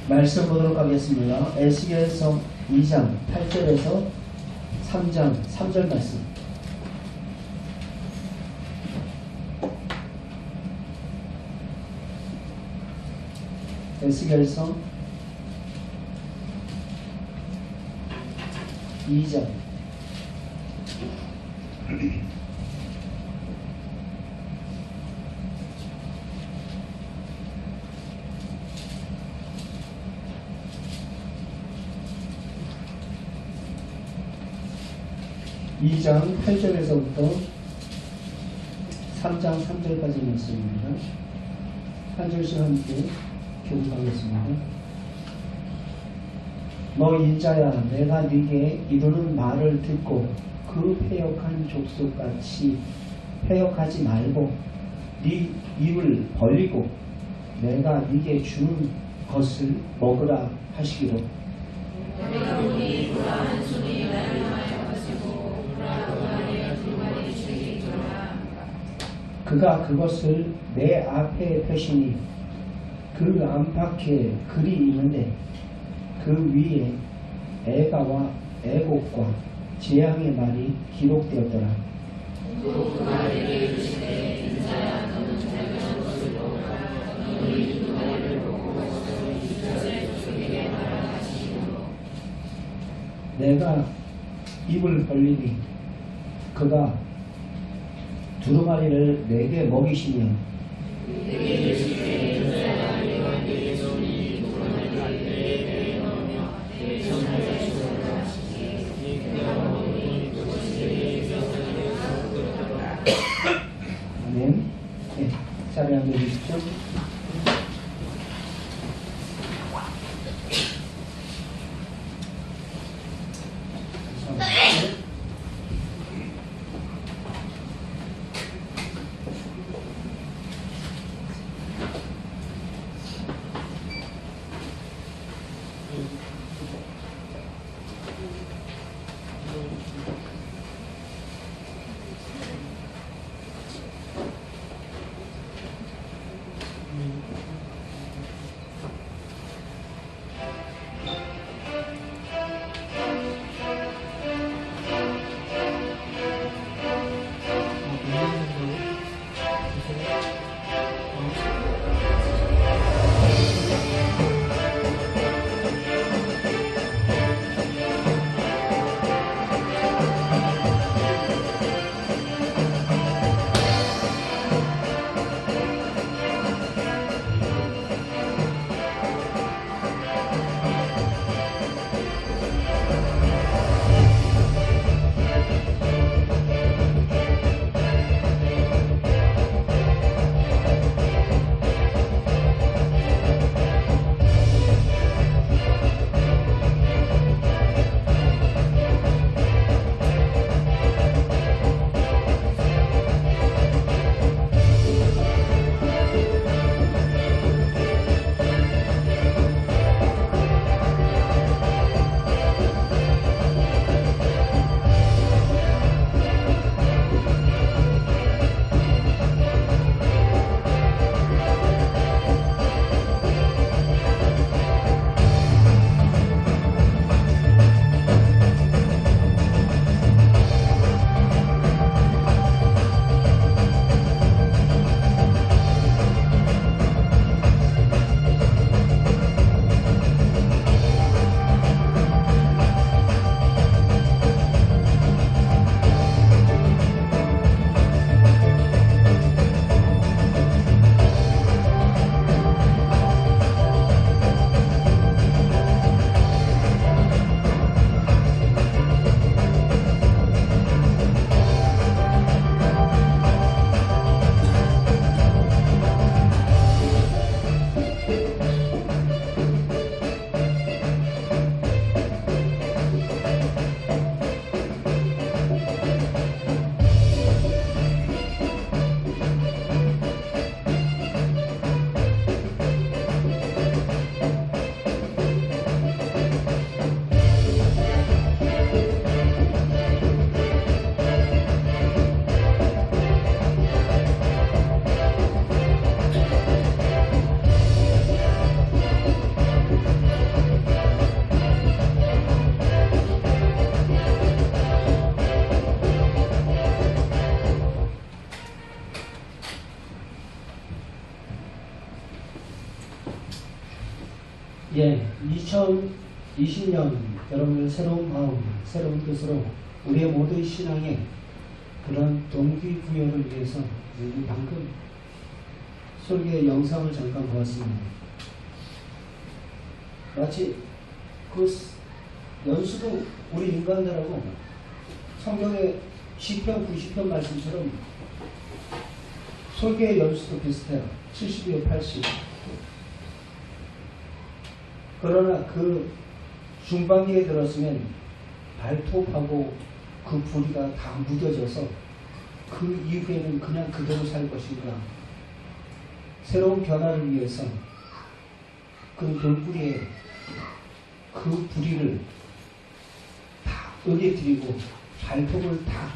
말씀 보도록 하겠습니다. 에스겔서 2장 8절에서 3장 3절 말씀. 에스겔서 2장 2장 8절에서부터 3장 3절까지 말씀입니다. 한 절씩 함께 교독하겠습니다. 너 인자야, 내가 네게 이르는 말을 듣고 그 패역한 족속같이 패역하지 말고 네 입을 벌리고 내가 네게 주는 것을 먹으라 하시기로. 내가 우리 불안한 손이 나를 향하여 가시고 불안하게 두 마리 주에게 있더라. 그가 그것을 내 앞에 펴시니 그 안팎에 글이 있는데 그 위에 애가와 애곡과 재앙의 말이 기록되었더라. 또 그가 내게 이르시되 인자야, 너는 발견한 것을 먹으라. 너는 이 두 마리를 먹고 이스라엘 족속에게 말하라 하시기로. 내가 입을 벌리니 그가 두루마리를 내게 먹이시며 내게 이르시되 인자야, 내가 내게 주니 두루마리를 내 배에 넣으며 내 전하에 주어라 하시니 내가 먹으니 그것이 내게 기억하게 하였더라. 아멘. 네, 자리에 앉아주십시오. 2020년 여러분의 새로운 마음, 새로운 뜻으로 우리의 모든 신앙에 그런 동기부여를 위해서 방금 설교의 영상을 잠깐 보았습니다. 마치 그 연수도 우리 인간들하고 성경의 시편 90편 말씀처럼 설교의 연수도 비슷해요. 70이요 80. 그러나 그 중반기에 들었으면 발톱하고 그 부리가 다 무뎌져서 그 이후에는 그냥 그대로 살 것인가, 새로운 변화를 위해서 그 돌뿌리에 그 부리를 다 으개뜨리고 발톱을 다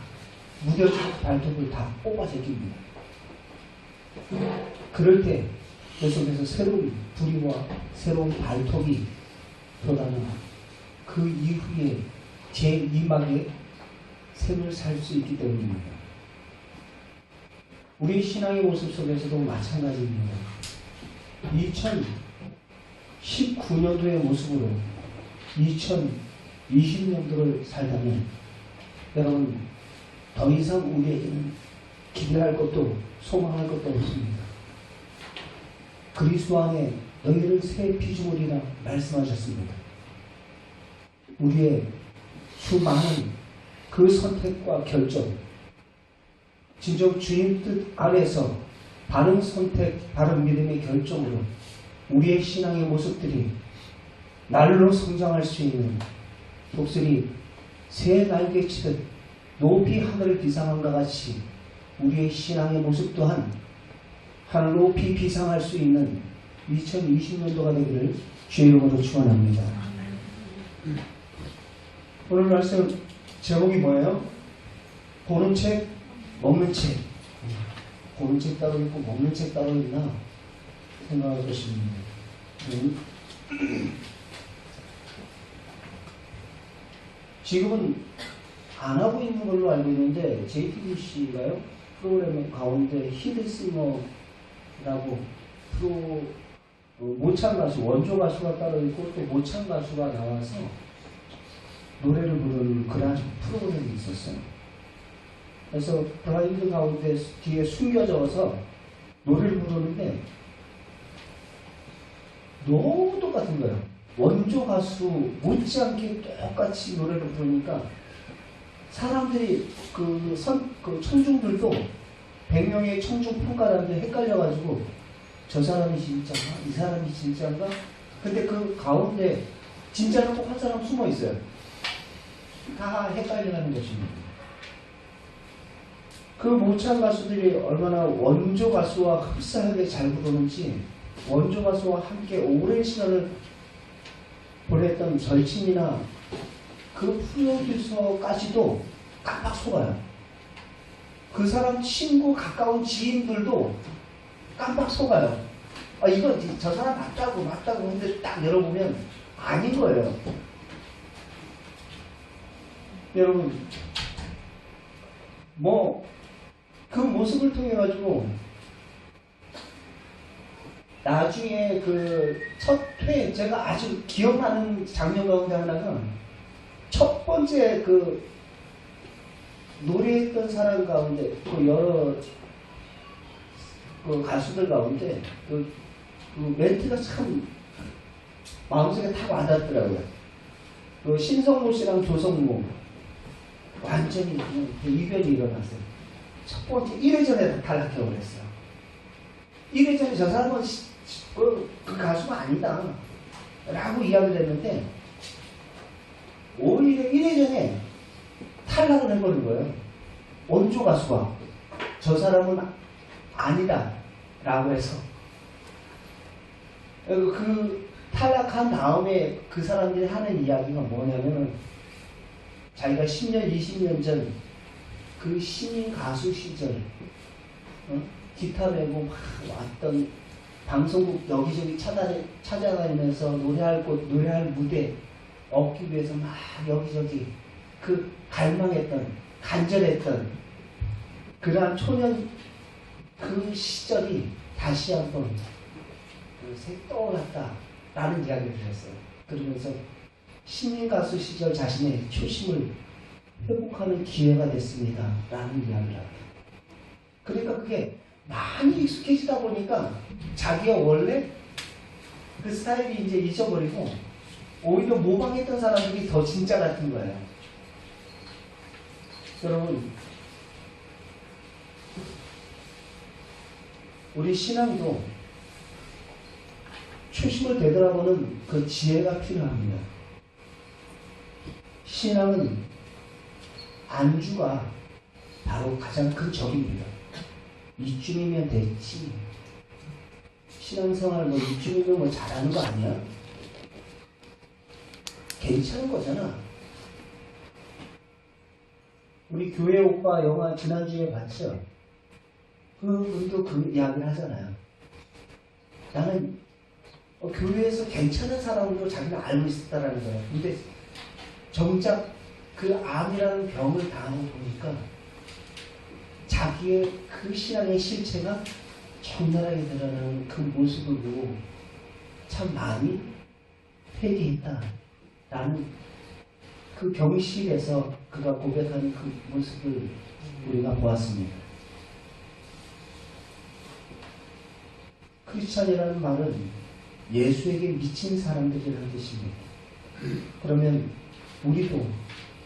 무뎌진 발톱을 다 뽑아제깁니다. 그럴 때 계속해서 새로운 부리와 새로운 발톱이 돋아나 그 이후에 제2막의 생을 살 수 있기 때문입니다. 우리 신앙의 모습 속에서도 마찬가지입니다. 2019년도의 모습으로 2020년도를 살다면 여러분 더 이상 우리에게는 기대할 것도 소망할 것도 없습니다. 그리스도 안에 너희를 새 피조물이라 말씀하셨습니다. 우리의 수많은 그 선택과 결정, 진정 주님 뜻 안에서 바른 선택, 바른 믿음의 결정으로 우리의 신앙의 모습들이 날로 성장할 수 있는 독수리 새 날개치듯 높이 하늘을 비상함과 같이 우리의 신앙의 모습 또한 하늘 높이 비상할 수 있는 2020년도가 되기를 주의 이름으로 축원합니다. 오늘 말씀 제목이 뭐예요? 보는 책, 먹는 책. 보는 책 따로 있고 먹는 책 따로 있나 생각해 보시면 지금은 안 하고 있는 걸로 알고 있는데 JTBC가요 프로그램 가운데 히든싱어라고 프로 모창 가수, 원조 가수가 따로 있고 또 모창 가수가 나와서 노래를 부르는 그런 프로그램이 있었어요. 그래서 블라인드 가운데 뒤에 숨겨져서 노래를 부르는데 너무 똑같은 거예요. 원조 가수 못지않게 똑같이 노래를 부르니까 사람들이 그 청중들도 100명의 청중 평가단들 헷갈려가지고 저 사람이 진짜인가? 이 사람이 진짜인가? 근데 그 가운데 진짜는 꼭 한 사람 숨어 있어요. 다 헷갈려하는 것입니다. 그 모창 가수들이 얼마나 원조 가수와 흡사하게 잘 부르는지 원조 가수와 함께 오랜 시간을 보냈던 절친이나 그 프로듀서까지도 깜빡 속아요. 그 사람 친구 가까운 지인들도 깜빡 속아요. 아, 이거 저 사람 맞다고 했는데 딱 열어보면 아닌 거예요. 여러분 그 모습을 통해 가지고 나중에 그 첫 회 제가 아주 기억나는 장면 가운데 하나가 첫 번째 그 노래했던 사람 가운데 그 여러 그 가수들 가운데 그 멘트가 참 마음속에 탁 와닿더라고요. 그 신성모 씨랑 조성모 완전히 이변이 일어났어요. 첫 번째 1회전에 탈락해버렸어요. 1회전에 저 사람은 그 가수가 아니다 라고 이야기를 했는데 오히려 1회전에 탈락을 해버린 거예요. 원조 가수가 저 사람은 아니다 라고 해서 그 탈락한 다음에 그 사람들이 하는 이야기가 뭐냐면은 자기가 10년 20년 전 그 신인 가수 시절 기타 메고 막 왔던 방송국 여기저기 찾아다니면서 노래할 무대 얻기 위해서 막 여기저기 그 갈망했던 간절했던 그러한 초년 그 시절이 다시 한번 떠올랐다라는 이야기를 들었어요. 그러면서 신인 가수 시절 자신의 초심을 회복하는 기회가 됐습니다. 라는 이야기를 합니다. 그러니까 그게 많이 익숙해지다 보니까 자기가 원래 그 스타일이 이제 잊어버리고 오히려 모방했던 사람들이 더 진짜 같은 거예요. 여러분, 우리 신앙도 초심을 되돌아보는 그 지혜가 필요합니다. 신앙은 안주가 바로 가장 큰 적입니다. 이쯤이면 됐지. 신앙생활 이쯤이면 잘하는 거 아니야? 괜찮은 거잖아. 우리 교회 오빠 영화 지난주에 봤죠? 그분도 그 이야기를 하잖아요. 나는 교회에서 괜찮은 사람으로 자기는 알고 있었다라는 거예요. 근데 정작 그 암이라는 병을 당하고 보니까 자기의 그 신앙의 실체가 적나라하게 드러나는 그 모습을 보고 참 마음이 회개했다라는 그 병실에서 그가 고백하는 그 모습을 우리가 보았습니다. 크리스찬이라는 말은 예수에게 미친 사람들이라는 뜻입니다. 그러면 우리도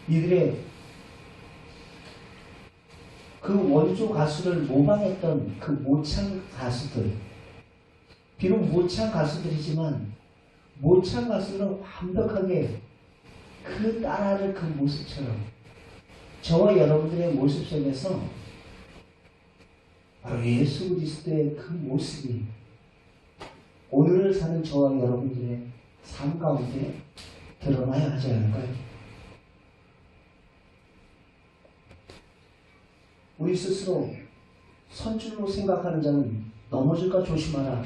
이들의 그 원조 가수를 모방했던 그 모창 가수들, 비록 모창 가수들이지만 모창 가수는 완벽하게 그 따라하는 그 모습처럼 저와 여러분들의 모습 속에서 바로 예수 그리스도의 그 모습이 오늘을 사는 저와 여러분들의 삶 가운데 드러나야 하지 않을까요? 우리 스스로 선줄로 생각하는 자는 넘어질까 조심하라.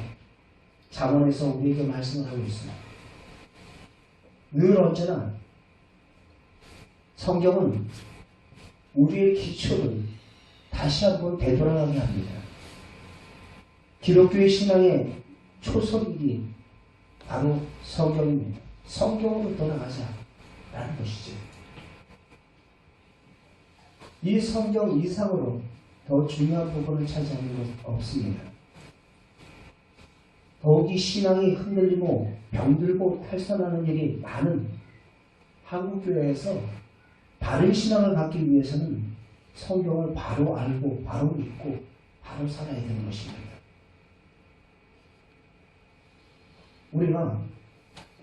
잠언에서 우리에게 말씀을 하고 있습니다. 늘 언제나 성경은 우리의 기초를 다시 한번 되돌아가게 합니다. 기독교의 신앙의 초석이 바로 성경입니다. 성경으로 돌아가자라는 것이죠. 이 성경 이상으로 더 중요한 부분을 차지하는 것 없습니다. 더욱이 신앙이 흔들리고 병들고 탈선하는 일이 많은 한국교회에서 바른 신앙을 갖기 위해서는 성경을 바로 알고 바로 믿고 바로 살아야 되는 것입니다. 우리가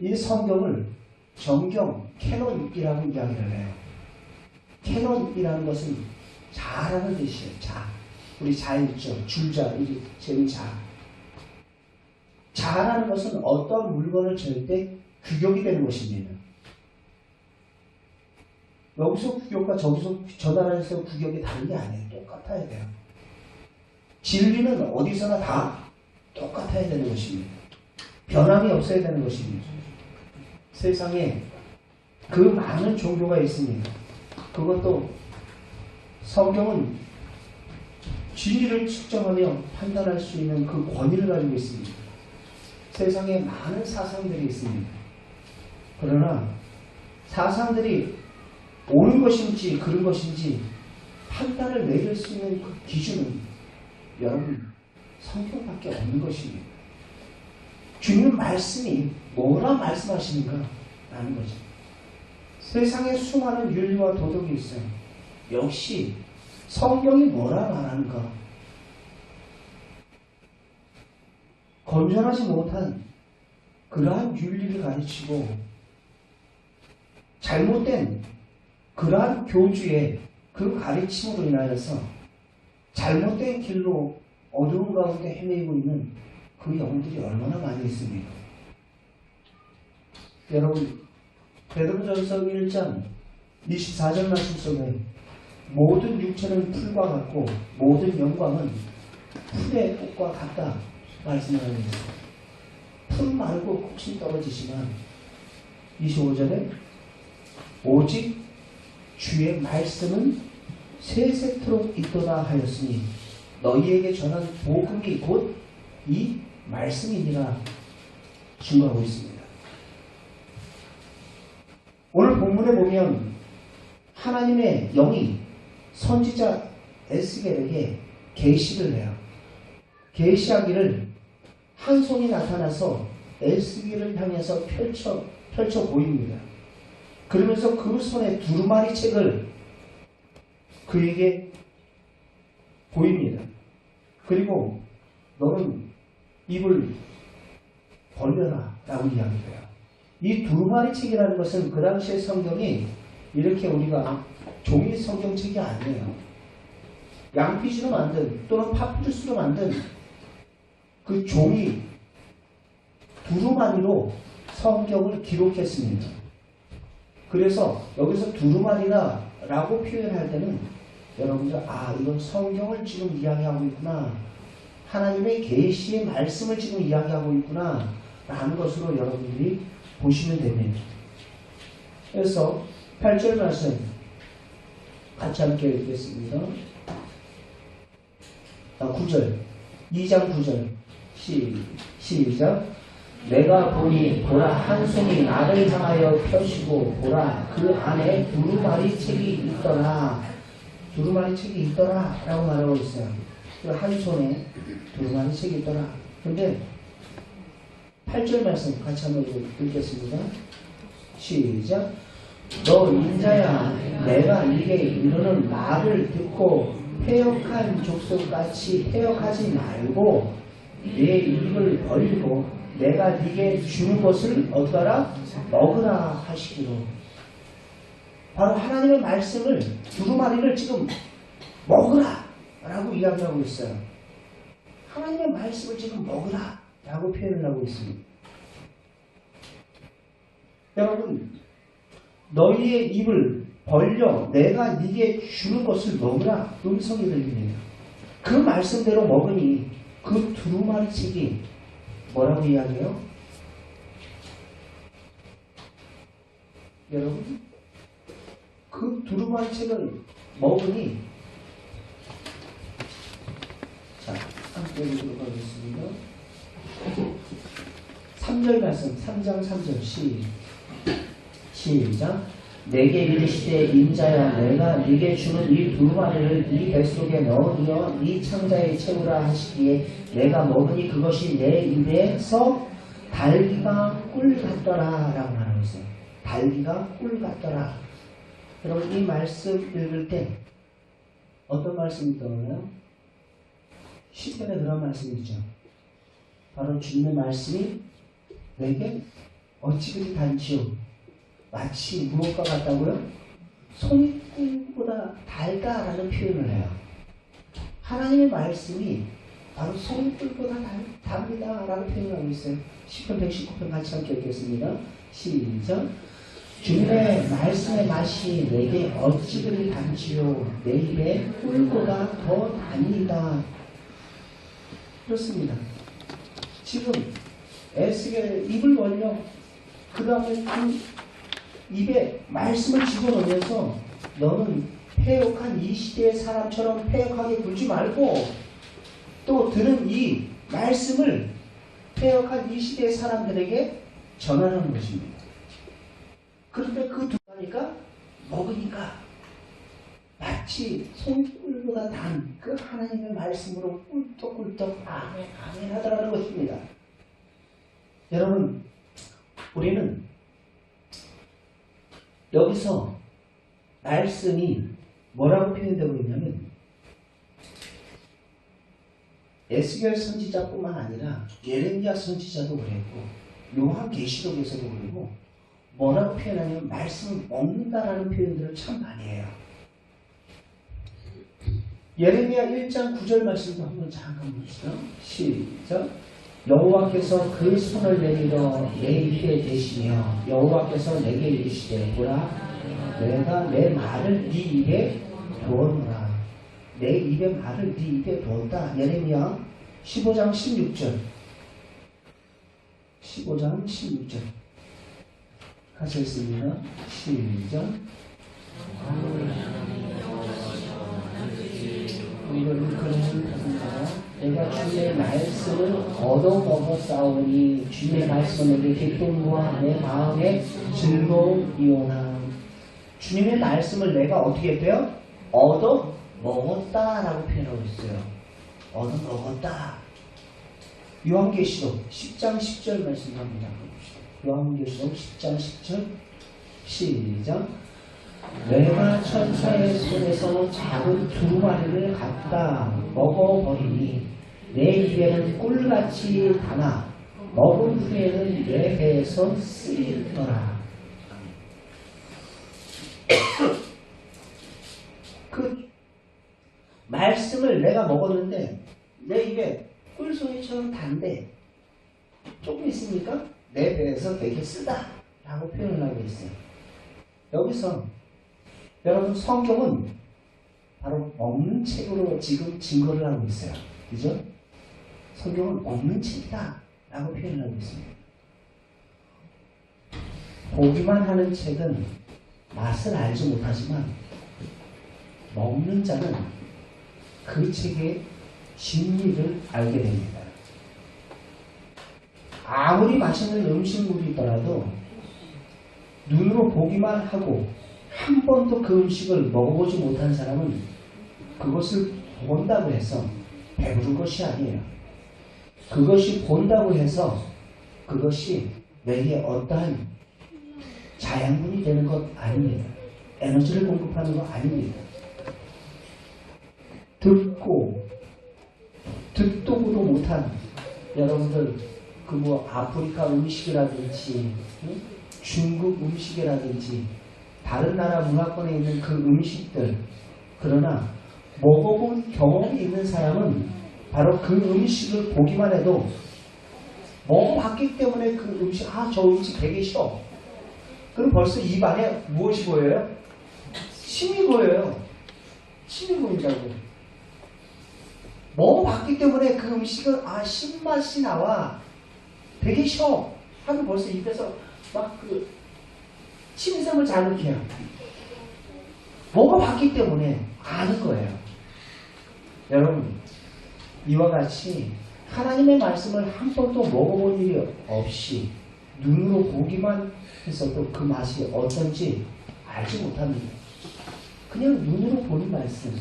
이 성경을 정경, 캐논이라고 이야기를 해요. 캐논이라는 것은 자라는 뜻이에요. 자. 우리 자있죠. 줄자, 이 자. 자라는 것은 어떤 물건을 잴 때 규격이 되는 것입니다. 여기서 규격과 저기서 저 나라에서 규격이 다른 게 아니에요. 똑같아야 돼요. 진리는 어디서나 다 똑같아야 되는 것입니다. 변함이 없어야 되는 것입니다. 세상에 그 많은 종교가 있습니다. 그것도 성경은 진리를 측정하며 판단할 수 있는 그 권위를 가지고 있습니다. 세상에 많은 사상들이 있습니다. 그러나 사상들이 옳은 것인지 그른 것인지 판단을 내릴 수 있는 그 기준은 여러분 성경밖에 없는 것입니다. 주님 말씀이 뭐라 말씀하시는가 라는 거죠. 세상에 수많은 윤리와 도덕이 있어요. 역시 성경이 뭐라 말하는가. 건전하지 못한 그러한 윤리를 가르치고 잘못된 그러한 교주의 그 가르침으로 인하여서 잘못된 길로 어두운 가운데 헤매고 있는 그 영들이 얼마나 많이 있습니까? 여러분, 베드로전서 1장 24절 말씀 속에 모든 육체는 풀과 같고 모든 영광은 풀의 꽃과 같다 말씀을 하고 있습니다. 풀 말고 꽃이 떨어지지만 25절에 오직 주의 말씀은 세세토록 있도다 하였으니 너희에게 전한 복음이 곧 이 말씀이니라 증거하고 있습니다. 오늘 본문에 보면 하나님의 영이 선지자 에스겔에게 계시를 해요. 계시하기를 한 손이 나타나서 에스겔을 향해서 펼쳐 보입니다. 그러면서 그 손에 두루마리 책을 그에게 보입니다. 그리고 너는 입을 벌려라 라고 이야기해요. 이 두루마리 책이라는 것은 그 당시의 성경이 이렇게 우리가 종이 성경책이 아니에요. 양피지로 만든 또는 파피루스로 만든 그 종이 두루마리로 성경을 기록했습니다. 그래서 여기서 두루마리라고 표현할 때는 여러분들 이건 성경을 지금 이야기하고 있구나, 하나님의 계시의 말씀을 지금 이야기하고 있구나 라는 것으로 여러분들이 보시면 됩니다. 그래서 8절 말씀 같이 함께 읽겠습니다. 9절 2장 9절 시작. 내가 보니 보라 한 손이 나를 향하여 펴시고 보라 그 안에 두루마리 책이 있더라. 두루마리 책이 있더라 라고 말하고 있어요. 그 한 손에 두루마리 책이 있더라. 근데 8절 말씀 같이 한번 읽겠습니다. 시작. 너 인자야, 내가 네게 이르는 말을 듣고 패역한 족속같이 패역하지 말고 내 입을 벌리고 내가 네게 주는 것을 얻어라 먹으라 하시기로. 바로 하나님의 말씀을, 두루마리를 지금 먹으라 라고 이야기하고 있어요. 하나님의 말씀을 지금 먹으라 라고 표현을 하고 있습니다. 여러분, 너희의 입을 벌려 내가 네게 주는 것을 먹으라 음성이 들립니다. 그 말씀대로 먹으니 그 두루마리 책이 뭐라고 이야기해요? 여러분, 그 두루마리 책을 먹으니, 자, 함께 읽도록 하겠습니다. 3절 말씀, 3장 3절 시작. 내게 이르시되 인자야, 내가 네게 주는 이 두루마리를 네 뱃속에 넣으며 네 창자에 채우라 하시기에 내가 먹으니 그것이 내 입에서 달기가 꿀 같더라 라고 말하고 있어요. 달기가 꿀 같더라. 여러분, 이 말씀 읽을 때 어떤 말씀이 떠오르나요? 시편의 그런 말씀이죠. 바로 주님의 말씀이 내게 어찌 그리 단지요, 마치 무엇과 같다고요? 송이꿀보다 달다라는 표현을 해요. 하나님의 말씀이 바로 송이꿀보다 답니다 라는 표현을 하고 있어요. 시편 119편 같이 함께 읽겠습니다. 시작. 주님의 말씀의 맛이 내게 어찌 그리 단지요, 내 입에 꿀보다 더 답니다. 그렇습니다. 지금 에스겔 입을 벌려 그 다음에 그 입에 말씀을 집어넣으면서 너는 패역한 이 시대의 사람처럼 패역하게 굴지 말고 또 들은 이 말씀을 패역한 이 시대의 사람들에게 전하는 것입니다. 그런데 그 두가니까 먹으니까 마치 송이꿀보다 단 그 하나님의 말씀으로 꿀떡꿀떡 아멘 아멘 하더라는 것입니다. 여러분, 우리는 여기서 말씀이 뭐라고 표현되고 있냐면 에스겔 선지자뿐만 아니라 예레미야 선지자도 그랬고 요한계시록에서도 그러고 뭐라고 표현하냐면 말씀을 먹는다라는 표현들을 참 많이 해요. 예레미야 1장 9절 말씀도 한번 잠깐 보시죠. 시작. 여호와께서 그 손을 내밀어 내 입에 대시며 여호와께서 내게 이르시되 보라 내가 내 말을 네 입에 두었노라. 내 입의 말을 네 입에 두었다. 예레미야 15장 16절 15장 16절 같이 읽습니다. 시작. 이거는 내가 주의 말씀을 얻어먹었사오니 주의 말씀은 내게 기쁨과 내 마음에 즐거움이오나. 주님의 말씀을 내가 어떻게 했대요? 얻어 먹었다라고 표현하고 있어요. 얻어 먹었다. 요한계시록 10장 10절 말씀합니다. 요한계시록 10장 10절 시작. 내가 천사의 손에서 작은 두루마리를 갖다 먹어버리니 내 입에는 꿀같이 담아 먹은 후에는 내 배에서 쓰이더라. 그 말씀을 내가 먹었는데 내 입에 꿀송이처럼 단데 조금 있으니까 내 배에서 되게 쓰다 라고 표현을 하고 있어요. 여기서 여러분 성경은 바로 먹는 책으로 지금 증거를 하고 있어요. 그죠? 성경은 먹는 책이다 라고 표현을 하고 있습니다. 보기만 하는 책은 맛을 알지 못하지만 먹는 자는 그 책의 진리를 알게 됩니다. 아무리 맛있는 음식물이더라도 눈으로 보기만 하고 한 번도 그 음식을 먹어보지 못한 사람은 그것을 본다고 해서 배부른 것이 아니에요. 그것이 본다고 해서 그것이 내게 어떠한 자양분이 되는 것 아닙니다. 에너지를 공급하는 것 아닙니다. 듣도 보도 못한 여러분들 그 뭐 아프리카 음식이라든지 중국 음식이라든지 다른 나라 문화권에 있는 그 음식들, 그러나 먹어본 경험이 있는 사람은 바로 그 음식을 보기만 해도 먹어봤기 때문에 그 음식, 저 음식 되게 싫어. 그럼 벌써 입 안에 무엇이 보여요? 침이 보여요. 침이 보인다고. 먹어봤기 때문에 그 음식은 신맛이 나와. 되게 싫어. 하면 벌써 입에서 막 그 침샘을 자극해요. 먹어봤기 때문에 아는 거예요. 여러분, 이와 같이 하나님의 말씀을 한 번도 먹어본 일이 없이 눈으로 보기만 했어도 그 맛이 어떤지 알지 못합니다. 그냥 눈으로 보는 말씀.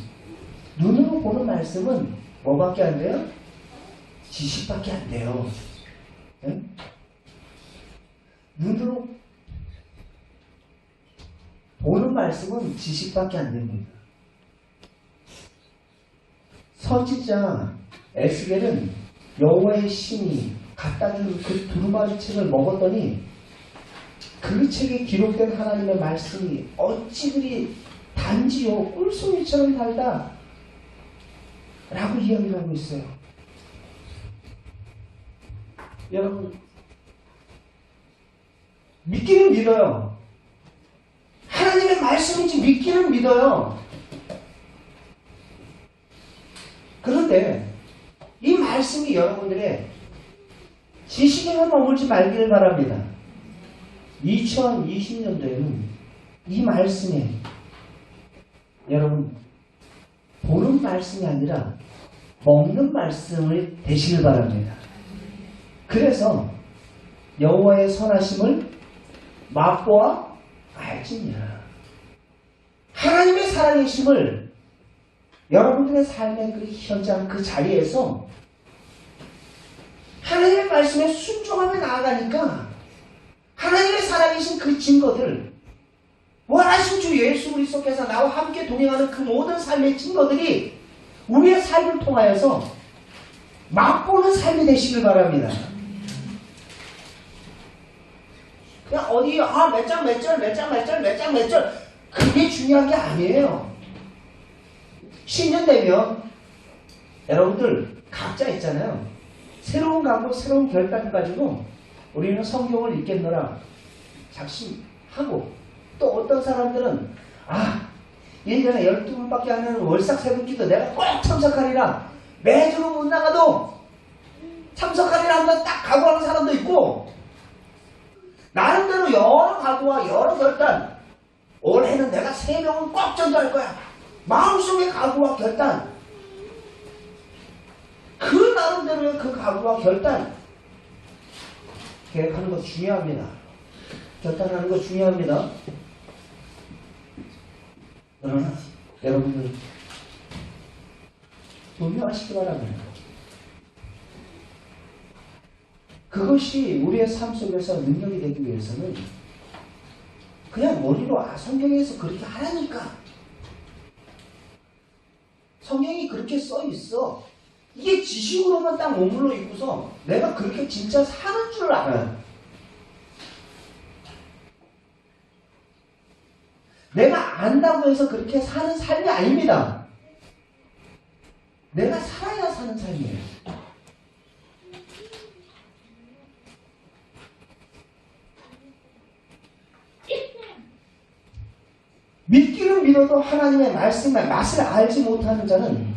눈으로 보는 말씀은 뭐밖에 안 돼요? 지식밖에 안 돼요. 네? 눈으로 보는 말씀은 지식밖에 안 됩니다. 선지자 에스겔은 여호와의 신이 갖다 준 그 두루마리 책을 먹었더니 그 책에 기록된 하나님의 말씀이 어찌 그리 단지요 꿀송이처럼 달다 라고 이야기를 하고 있어요. 여러분, 믿기는 믿어요. 하나님의 말씀인지 믿기는 믿어요. 그런데 이 말씀이 여러분들의 지식에만 머물지 말기를 바랍니다. 2020년도에는 이 말씀에 여러분 보는 말씀이 아니라 먹는 말씀을 되시길 바랍니다. 그래서 여호와의 선하심을 맛보아 알지니라. 하나님의 살아계심을 여러분들의 삶의 그 현장 그 자리에서 하나님의 말씀에 순종하며 나아가니까 하나님의 살아계신 그 증거들, 원하신 주 예수 그리스도께서 나와 함께 동행하는 그 모든 삶의 증거들이 우리의 삶을 통하여서 맛보는 삶이 되시길 바랍니다. 그냥 어디 몇 장 그게 중요한 게 아니에요. 신년 되면 여러분들 각자 있잖아요. 새로운 각오, 새로운 결단 가지고 우리는 성경을 읽겠노라 작심하고, 또 어떤 사람들은 1년에 12번밖에 안 하는 월삭 새벽기도 내가 꼭 참석하리라, 매주는 못 나가도 참석하리라 하면 딱 각오하는 사람도 있고, 나름대로 여러 각오와 여러 결단, 올해는 내가 3명은 꼭 전도할 거야, 마음속의 각오와 결단, 그 나름대로의 그 각오와 결단 계획하는 거 중요합니다. 결단하는 거 중요합니다. 그러나 여러분들 분명하시기 바랍니다. 그것이 우리의 삶 속에서 능력이 되기 위해서는 그냥 머리로 성경에서 그렇게 하라니까, 성경이 그렇게 써 있어, 이게 지식으로만 딱 머물러 있고서 내가 그렇게 진짜 사는 줄 알아요. 내가 안다고 해서 그렇게 사는 삶이 아닙니다. 내가 살아야 사는 삶이에요. 믿기는 믿어도 하나님의 말씀의 맛을 알지 못하는 자는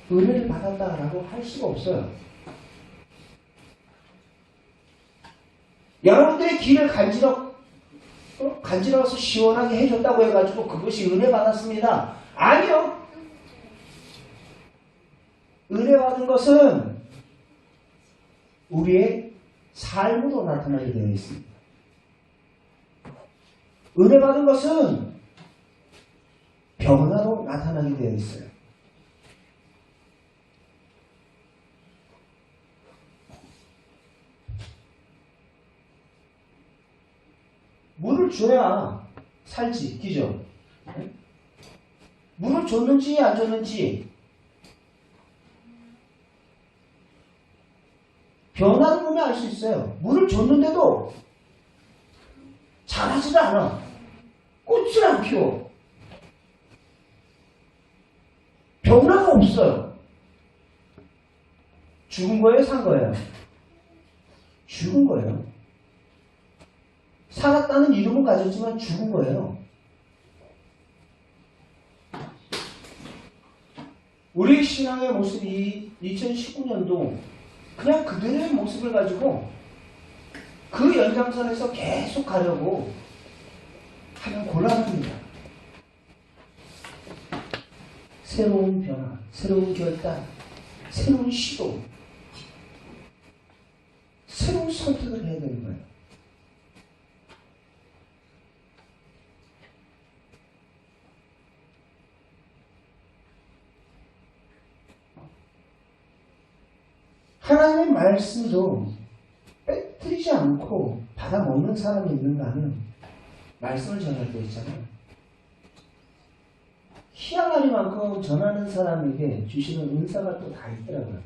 은혜를 받았다라고 할 수가 없어요. 여러분들의 귀를 간지러워서 시원하게 해줬다고 해가지고 그것이 은혜 받았습니다. 아니요. 은혜 받은 것은 우리의 삶으로 나타나게 되어 있습니다. 은혜 받은 것은 변화로 나타나게 되어 있어요. 물을 줘야 살지, 그죠? 물을 줬는지 안 줬는지 변화를 보면 알 수 있어요. 물을 줬는데도 자라지도 않아. 꽃을 안 피워. 변화가 없어요. 죽은 거예요? 산 거예요? 죽은 거예요. 살았다는 이름은 가졌지만 죽은 거예요. 우리 신앙의 모습이 2019년도 그냥 그대로의 모습을 가지고 그 연장선에서 계속 가려고 하면 곤란합니다. 새로운 변화, 새로운 결단, 새로운 시도, 새로운 선택을 해야 되는 거예요. 하나님의 말씀도 빼뜨리지 않고 받아 먹는 사람이 있는가 하면 말씀을 전할 때 있잖아요. 희한하리만큼 전하는 사람에게 주시는 은사가 또 다 있더라고요.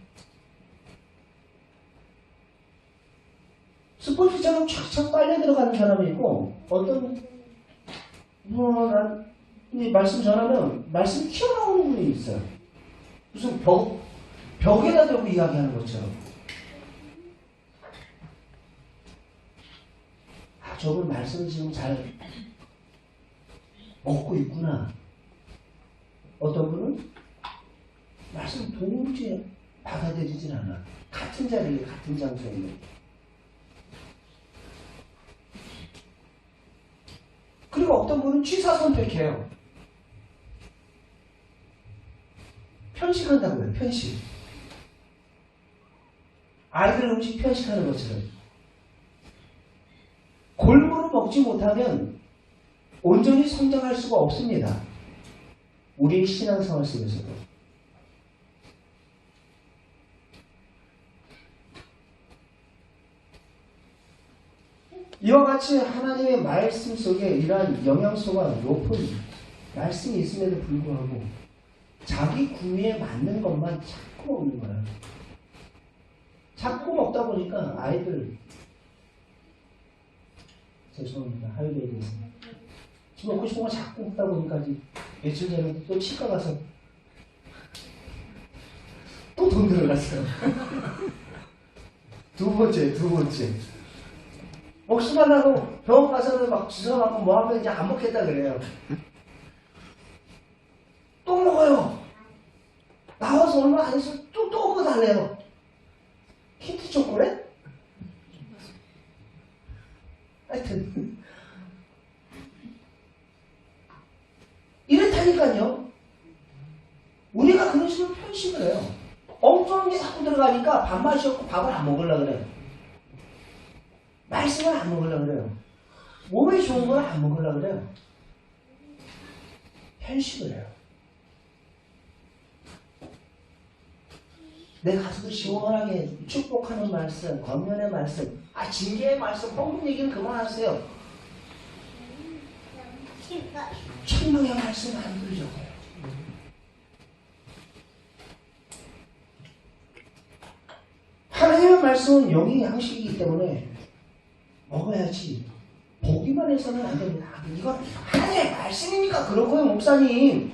스포츠처럼 촥촥 빨려 들어가는 사람이 있고, 어떤 분이 말씀 전하면 말씀이 튀어나오는 분이 있어요. 무슨 벽에다 대고 이야기하는 것처럼. 아, 저분 말씀을 지금 잘 먹고 있구나. 어떤 분은 말씀 도무지 받아들이질 않아. 같은 자리에, 같은 장소에 있는. 그리고 어떤 분은 취사 선택해요. 편식한다고요, 편식. 아이들 음식 편식하는 것처럼. 골고루 먹지 못하면 온전히 성장할 수가 없습니다. 우리의 신앙생활 속에서도. 이와 같이 하나님의 말씀 속에 이러한 영양소가 높은 말씀이 있음에도 불구하고 자기 구미에 맞는 것만 자꾸 먹는 거예요. 자꾸 먹다 보니까 아이들, 죄송합니다. 하이를 얘기했습니다. 지금 먹고 싶은 거 자꾸 먹다 보니까 며칠 전에 또 치과 가서 또 돈 들어갔어요. 두 번째. 먹수만하고 병원 가서는 막 주사 맞고 뭐 하면 이제 안 먹겠다 그래요. 또 먹어요. 나와서 얼마 안 해서 또 그거 달래요. 힌트 초콜릿? 하여튼 이렇다니까요. 우리가 그런 식으로 편식을 해요. 엉뚱한 게 자꾸 들어가니까 밥맛이 없고 밥을 안 먹으려고 그래요. 말씀을 안 먹으려고 그래요. 몸에 좋은 걸 안 먹으려고 그래요. 편식을 해요. 내 가슴을 시원하게 축복하는 말씀, 권면의 말씀, 징계의 말씀, 헌금 얘기는 그만하세요. 천명의 말씀 안 들으려고요. 하나님의 말씀은 영의 양식이기 때문에 먹어야지. 보기만 해서는 안 됩니다. 이건 하나님의 말씀이니까 그런 거예요, 목사님.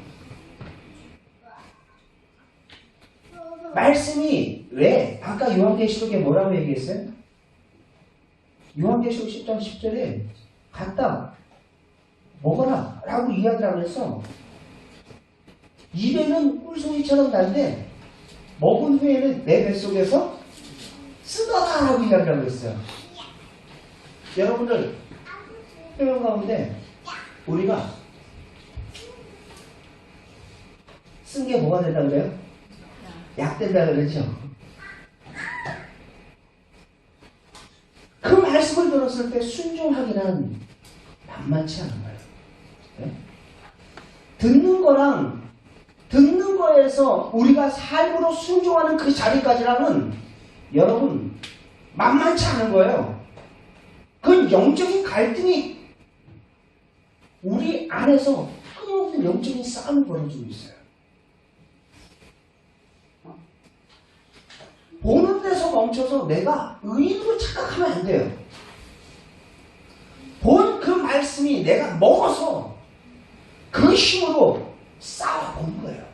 말씀이 왜? 아까 요한계시록에 뭐라고 얘기했어요? 요한계시록 10장 10절에 갖다 먹어라 라고 이야기를 하면서 입에는 꿀송이처럼 난데 먹은 후에는 내 뱃속에서 쓰더라 라고 이야기를 하고 있어요. 여러분들 표현 가운데 우리가 쓴 게 뭐가 된다 그래요? 약 된다 그러죠. 그 말씀을 들었을 때 순종하기는 만만치 않은 거예요. 네? 듣는 거에서 우리가 삶으로 순종하는 그 자리까지랑은 여러분 만만치 않은 거예요. 그 영적인 갈등이 우리 안에서 끊임없는 영적인 싸움을 벌어지고 있어요. 보는 데서 멈춰서 내가 의인으로 착각하면 안 돼요. 본 그 말씀이 내가 먹어서 그 힘으로 싸워본 거예요.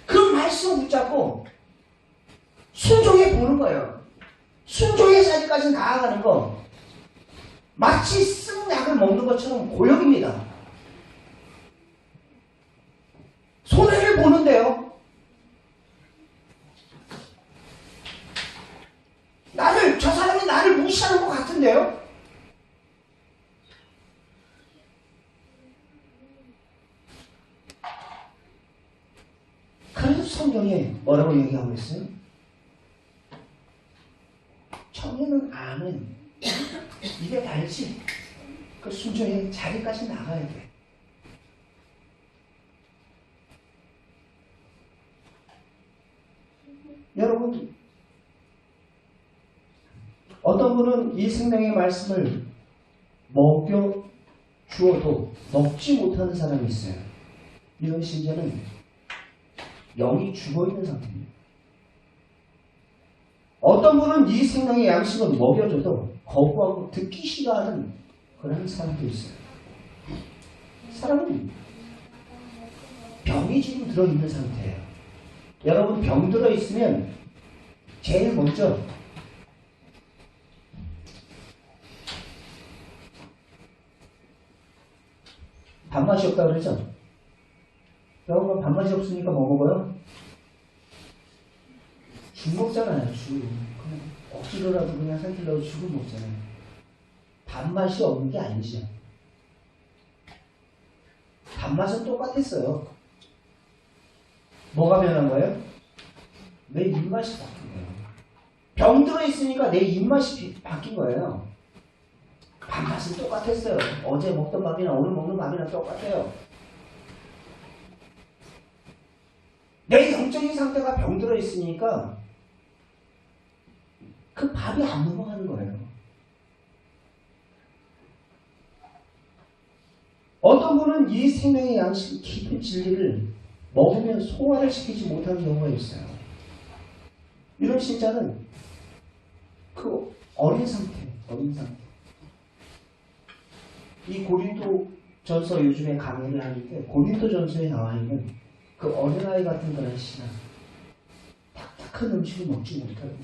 그 말씀 붙잡고 순종해 보는 거예요. 순종의 자리까지 나아가는 거 마치 쓴 약을 먹는 것처럼 고역입니다. 손해를 보는데요. 저 사람이 나를 무시하는 것 같은데요? 그래서 성경에 뭐라고 얘기하고 있어요? 청년은 아멘. 입에 달지. 그 순종의 자리까지 나가야 돼. 여러분, 어떤 분은 이 생명의 말씀을 먹여 주어도 먹지 못하는 사람이 있어요. 이런 신자는 영이 죽어있는 상태입니다. 어떤 분은 이 생명의 양식을 먹여줘도 거부하고 듣기 싫어하는 그런 사람도 있어요. 사람은 병이 지금 들어있는 상태예요. 여러분, 병 들어있으면 제일 먼저 밥맛이 없다 그러죠? 여러분, 밥맛이 없으니까 뭐 먹어요? 죽 먹잖아요, 죽. 그냥 억지로라도 그냥 삼키려고 죽을 먹잖아요. 밥맛이 없는 게 아니죠. 밥맛은 똑같았어요. 뭐가 변한 거예요? 내 입맛이 바뀐 거예요. 병 들어있으니까 내 입맛이 바뀐 거예요. 밥맛은 똑같았어요. 어제 먹던 밥이나 오늘 먹는 밥이나 똑같아요. 내 영적인 상태가 병들어 있으니까 그 밥이 안 넘어가는 거예요. 어떤 분은 이 생명의 양식 깊은 진리를 먹으면 소화를 시키지 못하는 경우가 있어요. 이런 신자는 그 어린 상태. 이 고린도 전서 요즘에 강의를 하는데 고린도 전서에 나와 있는 그 어린아이 같은 그런 신앙, 딱딱한 음식을 먹지 못하고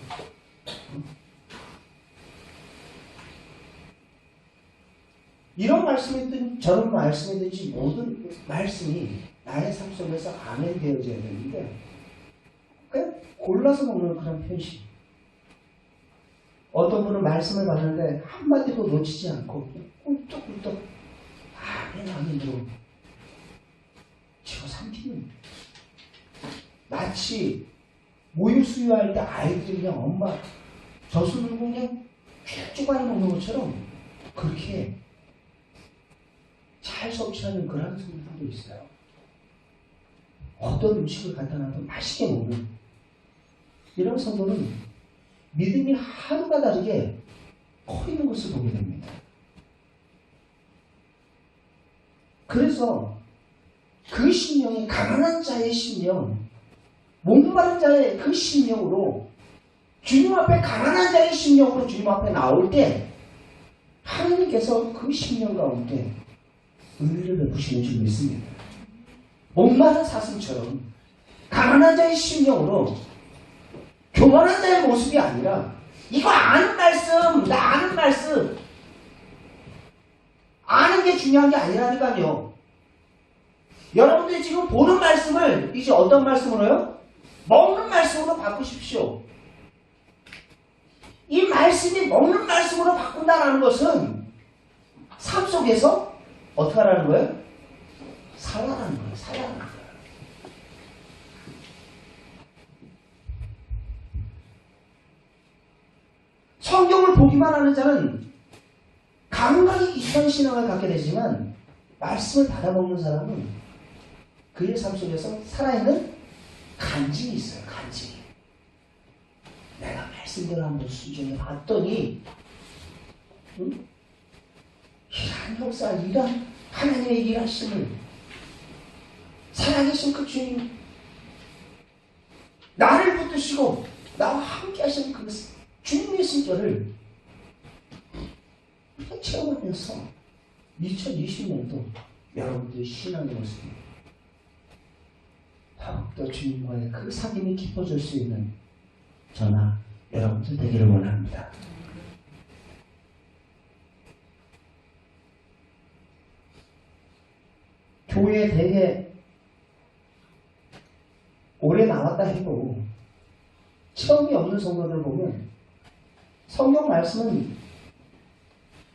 이런 말씀이든 저런 말씀이든지 모든 말씀이 나의 삶 속에서 아멘 되어져야 되는데 그냥 골라서 먹는 그런 편식. 어떤 분은 말씀을 받는데 한마디도 놓치지 않고 꿀떡꿀떡 아멘으로 집어 삼키는, 마치 모유 수유할 때 아이들이 그냥 엄마 젖을 그냥 쭉쭉 빨아 먹는 것처럼 그렇게 잘 잘 섭취하는 그런 성도들도 있어요. 어떤 음식을 갖다 놔도 맛있게 먹는 이런 성도는 믿음이 하루가 다르게 커 있는 것을 보게 됩니다. 그래서 그 심령이 가난한 자의 심령, 목마른 자의 그 심령으로 주님 앞에 가난한 자의 심령으로 주님 앞에 나올 때 하나님께서 그 심령 가운데 은혜를 베푸시는 줄 믿습니다. 목마른 사슴처럼 가난한 자의 심령으로 교만한 자의 모습이 아니라 이거 아는 말씀, 나 아는 말씀 아는 게 중요한 게 아니라니까요. 여러분들이 지금 보는 말씀을 이제 어떤 말씀으로요? 먹는 말씀으로 바꾸십시오. 이 말씀이 먹는 말씀으로 바꾼다는 것은 삶 속에서 어떻게 하라는 거예요? 살아라는 거예요. 살아라는 거예요. 성경을 보기만 하는 자는 감각이 이상 신앙을 갖게 되지만 말씀을 받아먹는 사람은 그의 삶 속에서 살아있는 간증이 있어요. 간증이. 내가 말씀대로 한번 순종해 봤더니 이러한 역사, 이러한 하나님의 일하심을 살아계신 그 주님 나를 붙드시고 나와 함께 하신 그 주님의 신절을 체험하면서 2020년도 여러분들의 신앙의 모습이 더욱더 주님과의 그 사귐이 깊어질 수 있는 저나 여러분들 되기를 원합니다. 교회에 되게 오래 나왔다 해도 체험이 없는 성도들 보면 성경 말씀은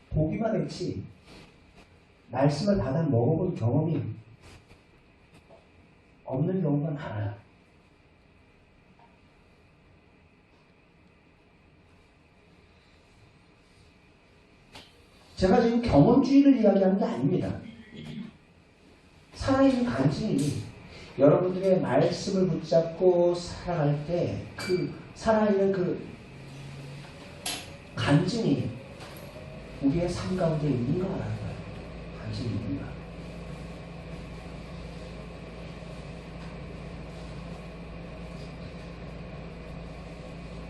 보기만 했지 말씀을 받아 먹어본 경험이 없는 경우가 많아요. 제가 지금 경험주의를 이야기하는 게 아닙니다. 살아있는 간증이 여러분들의 말씀을 붙잡고 살아갈 때 그 살아있는 그 간증이 우리의 삶 가운데 있는가라는 거예요. 간증이 있는가.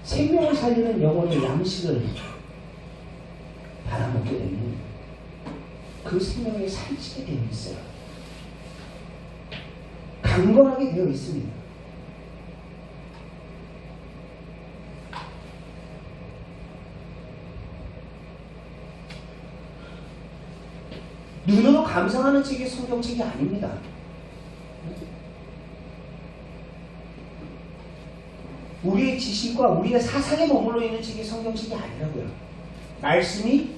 생명을 살리는 영혼의 양식을 받아먹게 되면 그 생명이 살찌게 되어 있어요. 강건하게 되어 있습니다. 눈으로 감상하는 책이 성경책이 아닙니다. 우리의 지식과 우리의 사상에 머물러 있는 책이 성경책이 아니라고요. 말씀이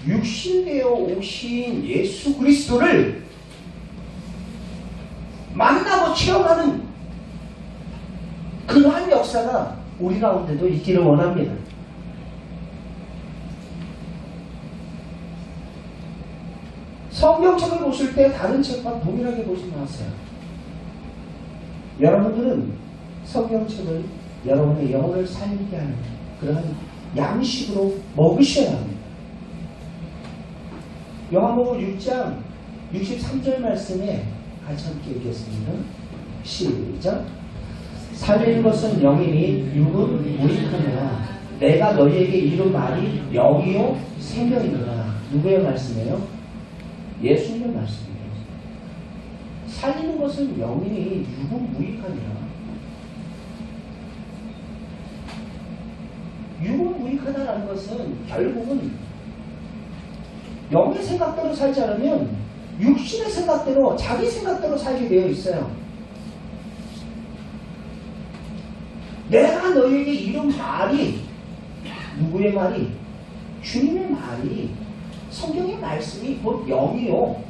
육신되어 오신 예수 그리스도를 만나고 체험하는 그러한 역사가 우리 가운데도 있기를 원합니다. 성경책을 보실 때 다른 책과 동일하게 보지 마세요. 여러분들은 성경책을 여러분의 영혼을 살리게 하는 그러한 양식으로 먹으셔야 합니다. 요한복음 6장 63절 말씀에 같이 함께 읽겠습니다. 시작. 살리는 것은 영이니 육은 무익하니라. 내가 너희에게 이룬 말이 영이요 생명이니라. 누구의 말씀이에요? 예수님의 말씀이에요. 살리는 것은 영이니 육은 무익하니라. 육은 무익하다라는 것은 결국은 영의 생각대로 살지 않으면 육신의 생각대로 자기 생각대로 살게 되어 있어요. 내가 너희에게 이룬 말이 누구의 말이? 주님의 말이 성경의 말씀이 곧 영이요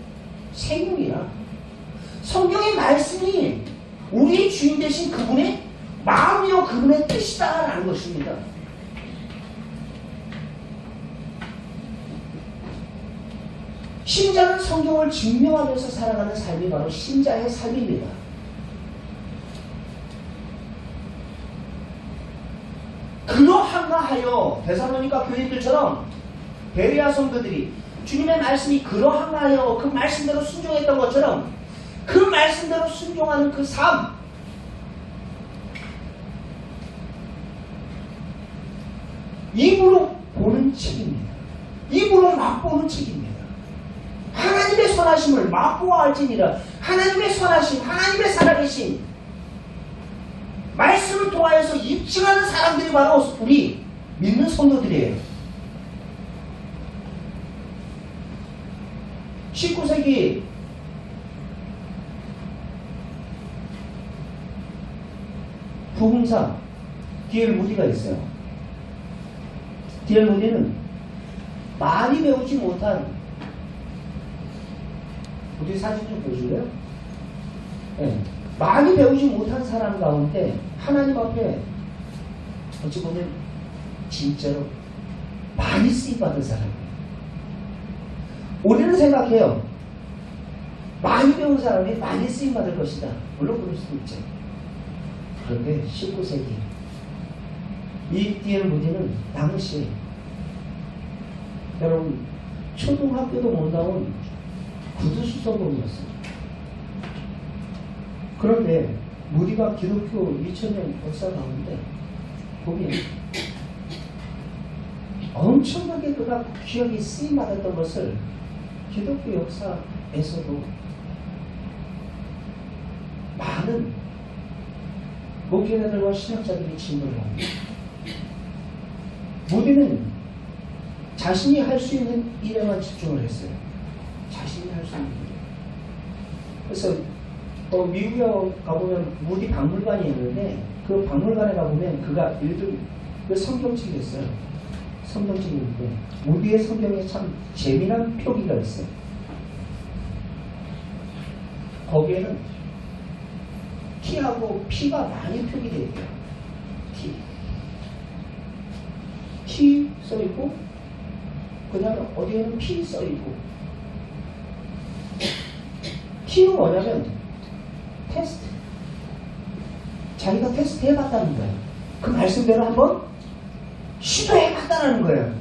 생명이라. 성경의 말씀이 우리의 주인 되신 그분의 마음이요 그분의 뜻이다라는 것입니다. 신자는 성경을 증명하면서 살아가는 삶이 바로 신자의 삶입니다. 그러한가 하여 데살로니가 교인들처럼 베레아 성도들이 주님의 말씀이 그러한가 하여 그 말씀대로 순종했던 것처럼 그 말씀대로 순종하는 그 삶, 입으로 보는 책입니다. 입으로 맛보는 책입니다. 하나님의 선하심을 맛보아 알지니라. 하나님의 선하심, 하나님의 살아계심 말씀을 통하여서 입증하는 사람들이 바로 우리 믿는 성도들이에요. 19세기 부흥사 D.L. 무디가 있어요. D.L. 무디는 많이 배우지 못한, 우리 사진 좀 보여줄래요? 네. 많이 배우지 못한 사람 가운데 하나님 앞에 어찌 보면 진짜로 많이 쓰임받은 사람이에요. 우리는 생각해요. 많이 배운 사람이 많이 쓰임받을 것이다. 물론 그럴 수도 있죠. 그런데 19세기 이 D.L. 무디는 당시 여러분 초등학교도 못 나온 구두수석으로였어요. 그런데 무디가 기독교 2000년 역사 가운데 거기에 엄청나게 그가 귀하게 쓰임받았던 것을 기독교 역사에서도 많은 목회자들과 신학자들이 증거를 합니다. 무디는 자신이 할 수 있는 일에만 집중을 했어요. 자신이 할 수 있는 일. 그래서 미국에 가보면 무디 박물관이 있는데 그 박물관에 가보면 그가 읽은 그 성경책이 있어요. 성경책이 있는데 무디의 성경에 참 재미난 표기가 있어요. 거기에는 T하고 P가 많이 표기되어 있대요. T 써있고 그 다음에 어디에는 P 써있고 T는 뭐냐면 테스트. 자기가 테스트 해봤다는 거예요. 그 말씀대로 한번 시도해봤다는 거예요.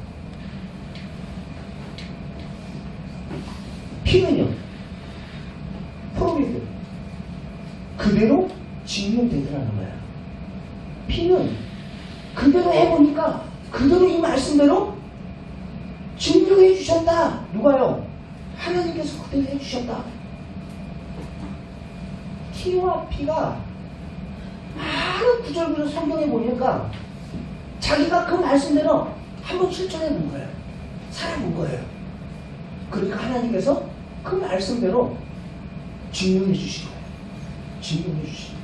P는요, 프로비드. 그대로 증명되더라는 거예요. P는 그대로 해보니까 그대로 이 말씀대로 증명해 주셨다. 누가요? 하나님께서 그대로 해주셨다. T와 P가 많은 구절구절 성경에 보니까 자기가 그 말씀대로 한번 실천해 본 거예요. 살아본 거예요. 그러니까 하나님께서 그 말씀대로 증명해 주신 거예요. 증명해 주신 거예요.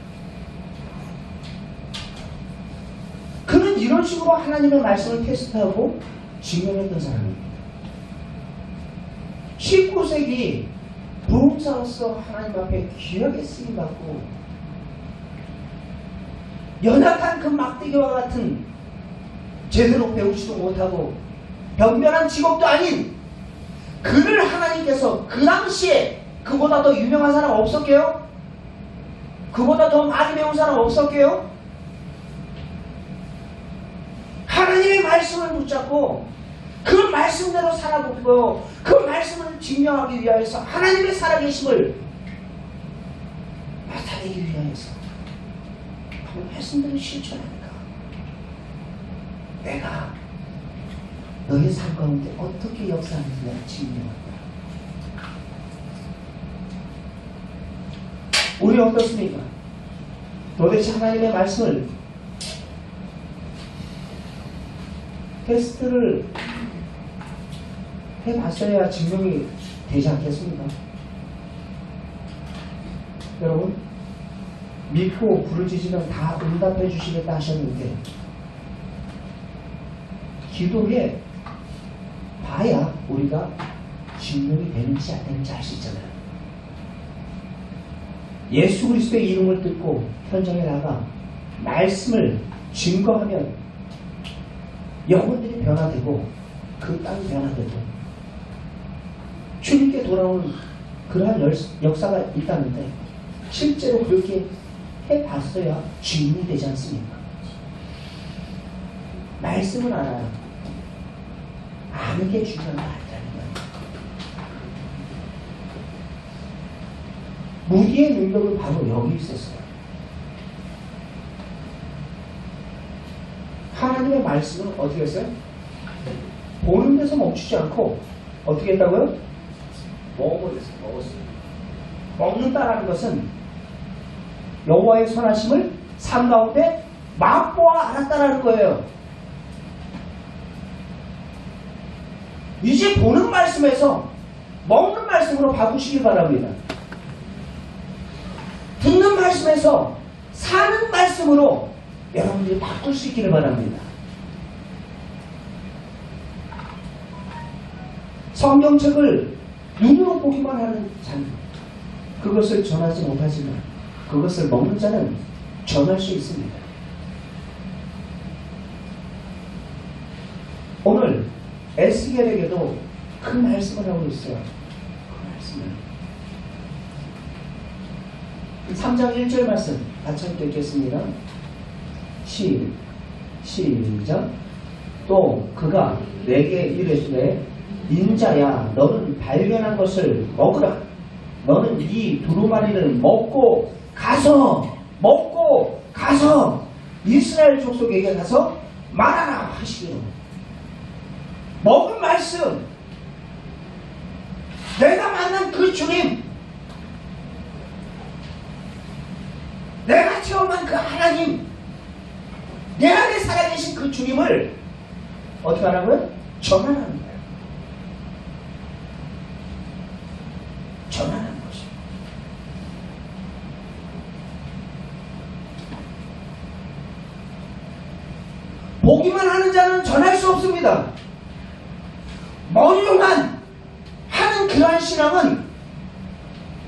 그는 이런 식으로 하나님의 말씀을 테스트하고 증명했던 사람입니다. 19세기 부흥사로서 하나님 앞에 귀하게 쓰임받고 연약한 그 막대기와 같은 제대로 배우지도 못하고 변변한 직업도 아닌 그를 하나님께서 그 당시에 그보다 더 유명한 사람 없었게요? 그보다 더 많이 배운 사람 없었게요? 하나님의 말씀을 붙잡고 그 말씀대로 살아보고 그 말씀을 증명하기 위하여서 하나님의 살아계심을 나타내기 위하여서 그 말씀대로 실천하니까 내가 너의 삶 가운데 어떻게 역사하는지 내가 증명한다. 우리 어떻습니까? 도대체 하나님의 말씀을 테스트를 해봤어야 증명이 되지 않겠습니까? 여러분, 믿고 부르짖으면 다 응답해 주시겠다 하셨는데 기도해 봐야 우리가 증명이 되는지 안 되는지 알 수 있잖아요. 예수 그리스도의 이름을 듣고 현장에 나가 말씀을 증거하면 영혼들이 변화되고 그 땅이 변화되고 주님께 돌아오는 그러한 역사가 있다는데 실제로 그렇게 해봤어야 주인이 되지 않습니까? 말씀을 알아요. 아는 게 중요한 거 아니라는 거예요. 무디의 능력은 바로 여기 있었어요. 하나님의 말씀은 어떻게 했어요? 보는 데서 멈추지 않고 어떻게 했다고요? 먹었어요. 먹는다라는 것은 여호와의 선하심을 삶 가운데 맛보아 알았다라는 거예요. 이제 보는 말씀에서 먹는 말씀으로 바꾸시기 바랍니다. 듣는 말씀에서 사는 말씀으로 여러분들이 바꿀 수 있기를 바랍니다. 성경책을 눈으로 보기만 하는 자는 그것을 전하지 못하지만 그것을 먹는 자는 전할 수 있습니다. 오늘 에스겔에게도 그 말씀을 하고 있어요. 그 말씀을 3장 1절 말씀 같이 함께 읽겠습니다. 시작. 또 그가 내게 이르시되 인자야 너는 발견한 것을 먹으라. 너는 이 두루마리를 먹고 가서 이스라엘 족속에게 가서 말하라 하시기로. 먹은 말씀, 내가 만난 그 주님, 내가 체험한 그 하나님, 내 안에 살아계신 그 주님을 어떻게 하라고요? 전하라는 거예요. 전하라는 것이에요. 보기만 하는 자는 전할 수 없습니다. 머리로만 하는 그러한 신앙은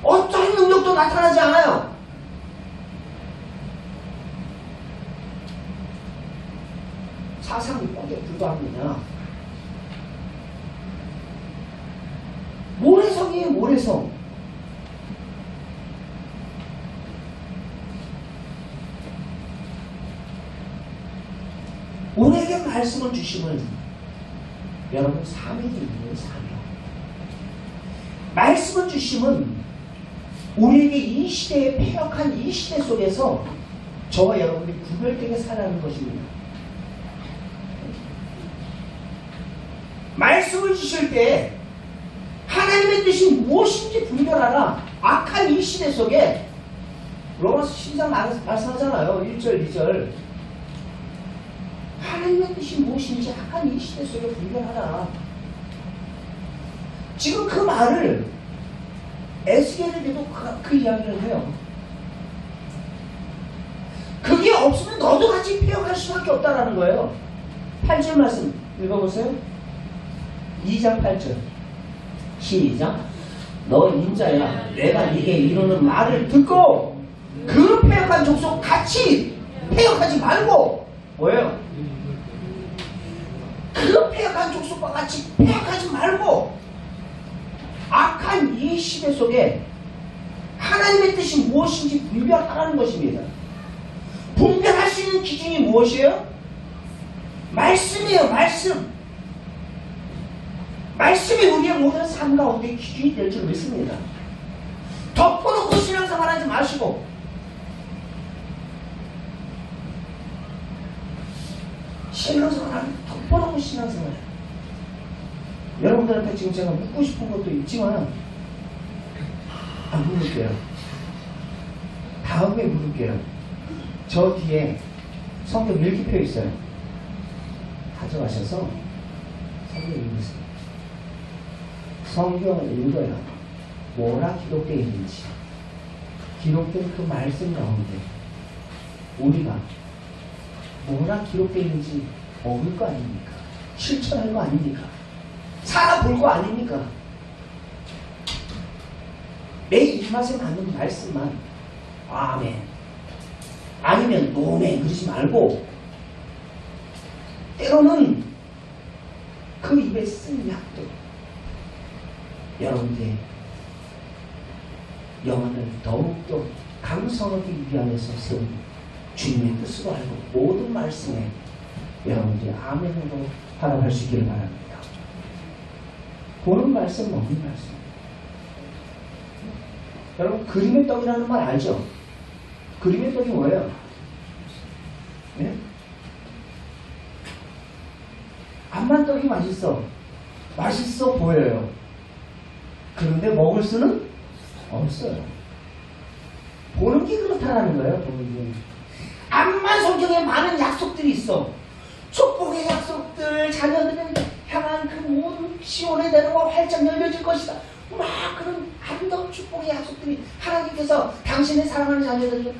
어떠한 능력도 나타나지 않아요. 사상이 어디에 불과합니다. 모래성이에요, 모래성. 우리에게 말씀을 주시면 여러분 사명이 있는 사명. 말씀을 주시면 우리에게 이 시대에 폐역한 이 시대 속에서 저와 여러분이 구별되게 살아가는 것입니다. 말씀을 주실 때 하나님의 뜻이 무엇인지 분별하라. 악한 이 시대 속에 로마서 10장 말씀하잖아요. 1절 2절 하나님의 뜻이 무엇인지 악한 이 시대 속에 분별하라. 지금 그 말을 에스겔에게도 그 이야기를 해요. 그게 없으면 너도 같이 폐역할 수밖에 없다라는 거예요. 8절 말씀 읽어보세요. 2장 8절 시작. 너 인자야 내가 네게 이루는 말을 듣고 그 폐역한 족속 같이 폐역하지 말고 뭐예요? 그 폐역한 족속과 같이 폐역하지 말고 악한 이 시대 속에 하나님의 뜻이 무엇인지 분별하라는 것입니다. 분별할 수 있는 기준이 무엇이에요? 말씀이에요. 말씀이 우리의 모든 삶 가운데 기준이 될 줄 믿습니다. 덮어놓고 신앙생활하지 마시고 신앙생활하면 덮어놓고 신앙생활. 여러분들한테 지금 제가 묻고 싶은 것도 있지만 안 물을게요. 다음에 물을게요. 저 뒤에 성경 일기표 있어요. 가져가셔서 성경 읽으세요. 성경을 읽어야 뭐라 기록되어 있는지, 기록된 그 말씀 가운데 우리가 뭐라 기록되어 있는지 먹을 거 아닙니까? 실천할 거 아닙니까? 살아볼 거 아닙니까? 내 입맛에 맞는 말씀만 아멘 아니면 노멘 그러지 말고 때로는 그 입에 쓴 약도 여러분들의 영혼을 더욱더 강성하기 위함에서 세운 주님의 뜻으로 알고 모든 말씀에 여러분들이 아멘으로 화답할 수 있기를 바랍니다. 보는 말씀, 먹는 말씀. 여러분 그림의 떡이라는 말 알죠? 그림의 떡이 뭐예요? 네? 앞만 떡이 맛있어. 맛있어 보여요. 그런데 먹을 수는 없어요. 보는 게 그렇다라는 거예요. 보는 게. 암만 성경에 많은 약속들이 있어. 축복의 약속들, 자녀들을 향한 그 모든 시온의 대로가 활짝 열려질 것이다. 막 그런 아름다운 축복의 약속들이 하나님께서 당신의 사랑하는 자녀들에게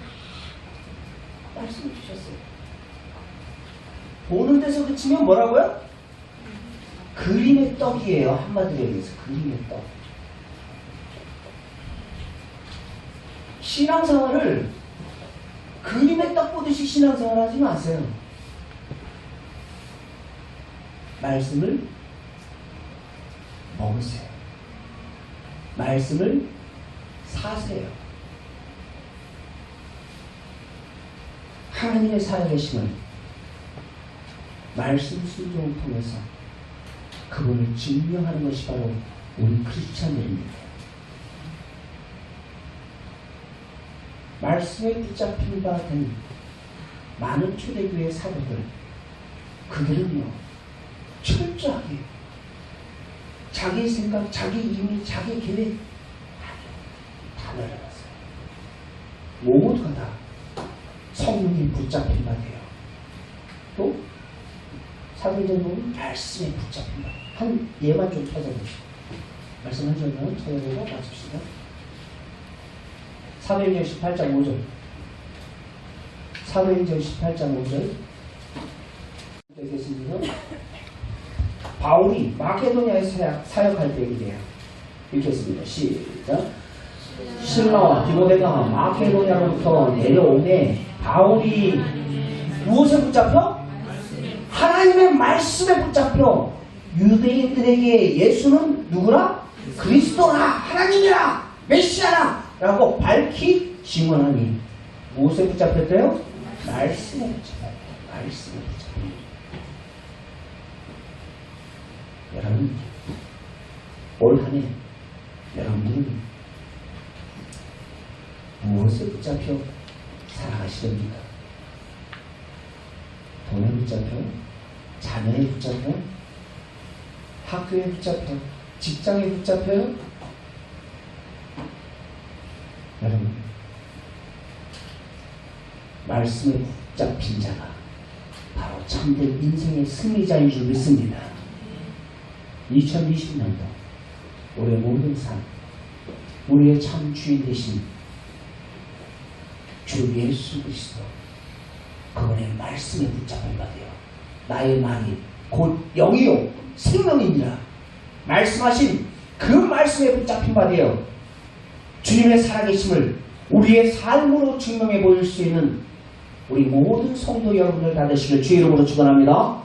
말씀을 주셨어요. 보는 데서 그치면 뭐라고요? 그림의 떡이에요. 한마디로 얘기해서 그림의 떡. 신앙생활을 그림의 떡 보듯이 신앙생활 하지 마세요. 말씀을 먹으세요. 말씀을 사세요. 하나님의 살아계심을 말씀 순종을 통해서 그분을 증명하는 것이 바로 우리 크리스찬들입니다. 말씀에 붙잡힌 바 된 많은 초대교회 사도들, 그들은요 철저하게 자기 생각, 자기 임의, 자기 계획 다 내려놨어요. 모두가 다 성령이 붙잡힌 바 돼요. 또 사도행전 보면 말씀에 붙잡힌 바. 한 예만 좀 찾아보시죠. 말씀 한 절만 찾아보고 마칩시다. 사도행전 18장 5절. 사도행전 18장 5절. 되겠습니다. 바울이 마케도니아에 사역할 때이래요. 읽겠습니다. 시작. 실라와 디모데가 마케도니아로부터 내려오매 바울이 무엇에 붙잡혀? 하나님의 말씀에 붙잡혀 유대인들에게 예수는 누구라? 그리스도라, 하나님이라, 메시아라 라고 밝히 증언하니 무엇에 붙잡혔대요? 말씀에 붙잡혔대요. 말씀에 붙잡혔대요. 여러분, 올 한 해 여러분들은 무엇에 붙잡혀 살아가시렵니까? 돈에 붙잡혀? 자녀에 붙잡혀? 학교에 붙잡혀? 직장에 붙잡혀요? 여러분, 말씀에 붙잡힌 자가 바로 참된 인생의 승리자인 줄 믿습니다. 2020년도 우리의 모든 삶, 우리의 참 주인 되신 주 예수 그리스도 그분의 말씀에 붙잡힌 바 되어 나의 말이 곧 영이요 생명이니라 말씀하신 그 말씀에 붙잡힌 바 되어 주님의 살아계심을 우리의 삶으로 증명해 보일 수 있는 우리 모든 성도 여러분들 다 되시길 주의 이름으로 축원합니다.